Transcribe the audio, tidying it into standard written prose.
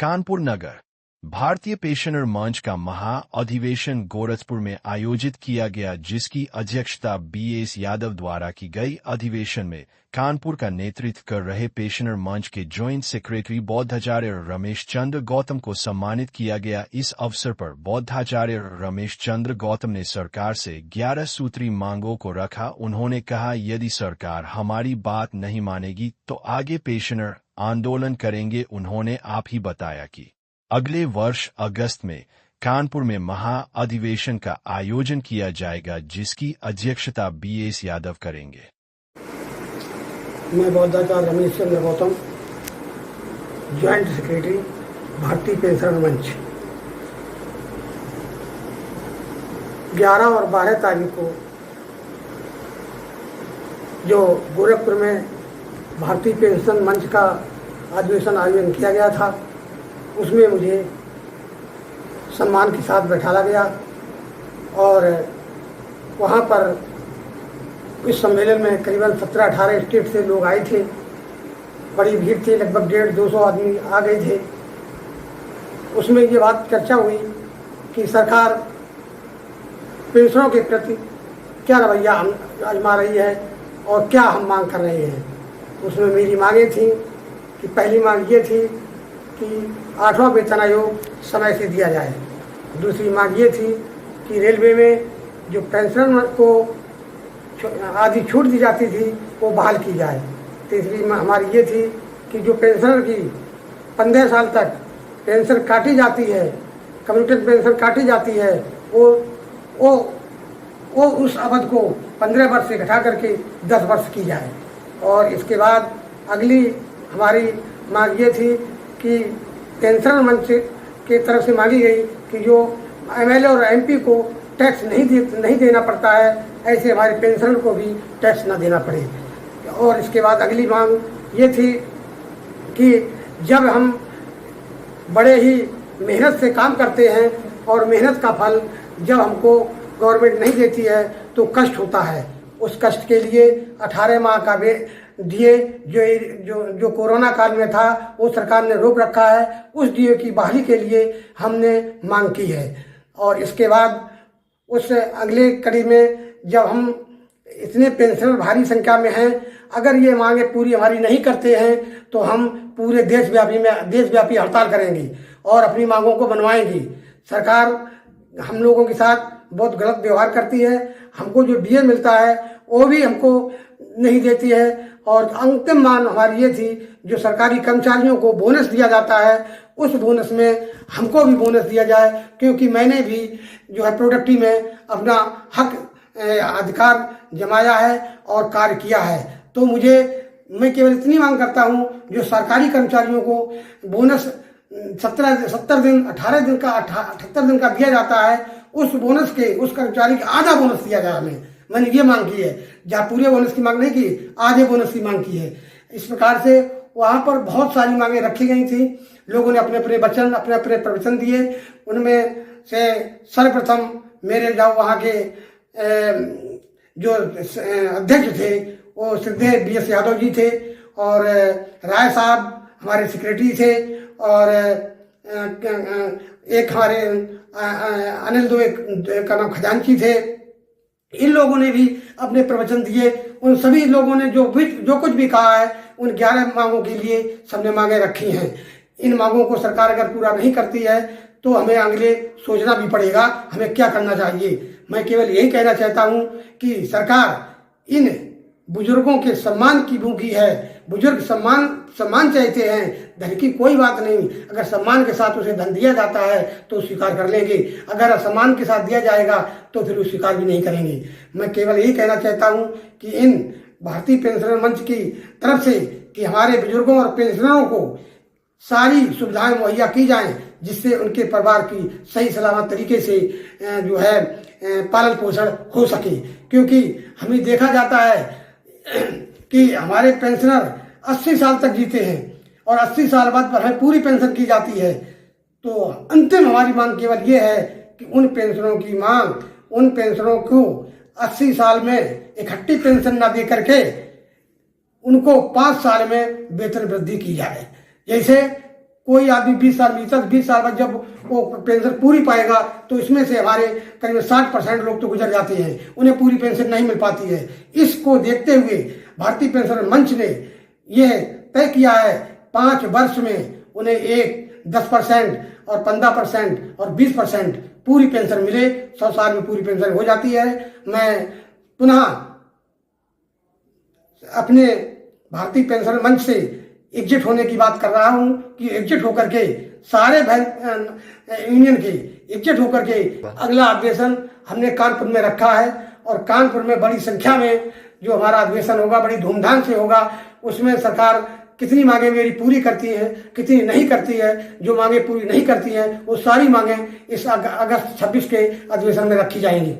कानपुर नगर भारतीय पेंशनर मंच का महा अधिवेशन गोरखपुर में आयोजित किया गया, जिसकी अध्यक्षता BS यादव द्वारा की गई। अधिवेशन में कानपुर का नेतृत्व कर रहे पेंशनर मंच के जॉइंट सेक्रेटरी बौद्धाचार्य रमेश चंद्र गौतम को सम्मानित किया गया। इस अवसर पर बौद्धाचार्य रमेश चंद्र गौतम ने सरकार से 11 सूत्री मांगों को रखा। उन्होंने कहा, यदि सरकार हमारी बात नहीं मानेगी तो आगे पेंशनर आंदोलन करेंगे। उन्होंने आप ही बताया कि अगले वर्ष अगस्त में कानपुर में महा अधिवेशन का आयोजन किया जाएगा, जिसकी अध्यक्षता BS यादव करेंगे। मैं बौद्धाचार्य रमेश चंद्र गौतम, ज्वाइंट सेक्रेटरी भारतीय पेंशनर मंच, 11 और 12 तारीख को जो गोरखपुर में भारतीय पेंशन मंच का अधिवेशन आयोजन किया गया था, उसमें मुझे सम्मान के साथ बैठाला गया और वहाँ पर इस सम्मेलन में करीबन 17-18 स्टेट से लोग आए थे। बड़ी भीड़ थी, लगभग 150-200 आदमी आ गए थे। उसमें ये बात चर्चा हुई कि सरकार पेंशनरों के प्रति क्या रवैया आजमा रही है और क्या हम मांग कर रहे हैं। उसमें मेरी मांगें थी कि पहली मांग ये थी कि 8वां वेतन आयोग समय से दिया जाए। दूसरी मांग ये थी कि रेलवे में जो पेंशनर को आधी छूट दी जाती थी वो बहाल की जाए। तीसरी हमारी ये थी कि जो पेंशनर की 15 साल तक पेंशन काटी जाती है, कम्यूटेड पेंशन काटी जाती है, वो उस अवधि को 15 वर्ष से घटा करके 10 वर्ष की जाए। और इसके बाद अगली हमारी मांग ये थी कि पेंशनर मंच की तरफ से मांगी गई कि जो MLA और MP को टैक्स नहीं देना पड़ता है, ऐसे हमारे पेंशनर को भी टैक्स ना देना पड़े। और इसके बाद अगली मांग ये थी कि जब हम बड़े ही मेहनत से काम करते हैं और मेहनत का फल जब हमको गवर्नमेंट नहीं देती है तो कष्ट होता है। उस कष्ट के लिए 18 माह का DA जो कोरोना काल में था वो सरकार ने रोक रखा है, उस DA की बहाली के लिए हमने मांग की है। और इसके बाद उस अगले कड़ी में जब हम इतने पेंशनर भारी संख्या में हैं, अगर ये मांगे पूरी हमारी नहीं करते हैं तो हम पूरे देशव्यापी हड़ताल करेंगे और अपनी मांगों को बनवाएंगे। सरकार हम लोगों के साथ बहुत गलत व्यवहार करती है। हमको जो DA मिलता है वो भी हमको नहीं देती है। और अंतिम मांग हमारी ये थी, जो सरकारी कर्मचारियों को बोनस दिया जाता है उस बोनस में हमको भी बोनस दिया जाए, क्योंकि मैंने भी जो है प्रोडक्टिव में अपना हक अधिकार जमाया है और कार्य किया है। तो मैं केवल इतनी मांग करता हूँ, जो सरकारी कर्मचारियों को बोनस 78 दिन का दिया जाता है, उस बोनस के उस कर्मचारी का आधा बोनस दिया जाए हमें। मैंने ये मांग की है, जहाँ पूरे बोनस की मांग नहीं की, आधे बोनस की मांग की है। इस प्रकार से वहाँ पर बहुत सारी मांगें रखी गई थी। लोगों ने अपने अपने प्रवचन दिए। उनमें से सर्वप्रथम मेरे जो वहाँ के जो अध्यक्ष थे वो सीधे BS यादव जी थे, और राय साहब हमारे सेक्रेटरी थे, और एक हमारे अनिल दो का नाम खजांची थे। इन लोगों ने भी अपने प्रवचन दिए। उन सभी लोगों ने जो कुछ भी कहा है, उन 11 मांगों के लिए सबने मांगे रखी हैं। इन मांगों को सरकार अगर पूरा नहीं करती है तो हमें अगले सोचना भी पड़ेगा हमें क्या करना चाहिए। मैं केवल यही कहना चाहता हूँ कि सरकार इन बुजुर्गों के सम्मान की भूखी है। बुजुर्ग सम्मान चाहते हैं, धन की कोई बात नहीं। अगर सम्मान के साथ उसे धन दिया जाता है तो स्वीकार कर लेंगे, अगर असम्मान के साथ दिया जाएगा तो फिर वो स्वीकार भी नहीं करेंगे। मैं केवल यही कहना चाहता हूँ कि इन भारतीय पेंशनर मंच की तरफ से कि हमारे बुजुर्गों और पेंशनरों को सारी सुविधाएं मुहैया की जाएं, जिससे उनके परिवार की सही सलामत तरीके से जो है पालन पोषण हो सके। क्योंकि हमें देखा जाता है कि हमारे पेंशनर 80 साल तक जीते हैं और 80 साल बाद पर हमें पूरी पेंशन की जाती है। तो अंतिम हमारी मांग केवल ये है कि उन पेंशनरों को 80 साल में इकट्ठी पेंशन ना दे करके उनको 5 साल में वेतन वृद्धि की जाए। जैसे कोई आदमी 20 साल 20 साल बाद जब वो पेंशन पूरी पाएगा तो इसमें से हमारे करीब 60% लोग तो गुजर जाते हैं, उन्हें पूरी पेंशन नहीं मिल पाती है। इसको देखते हुए भारतीय पेंशन मंच ने यह तय किया है 5 वर्ष में उन्हें 10% और 15% और 20% पूरी पेंशन मिले। 100 साल में पूरी पेंशन हो जाती है। मैं पुनः अपने भारतीय पेंशन मंच से एग्जिट होने की बात कर रहा हूं कि एग्जिट होकर के सारे यूनियन के एग्जिट होकर के अगला अधिवेशन हमने कानपुर में रखा है और कानपुर में बड़ी संख्या में जो हमारा अधिवेशन होगा बड़ी धूमधाम से होगा। उसमें सरकार कितनी मांगे मेरी पूरी करती है, कितनी नहीं करती है, जो मांगे पूरी नहीं करती है वो सारी मांगे इस अगस्त 26 के अधिवेशन में रखी जाएंगी।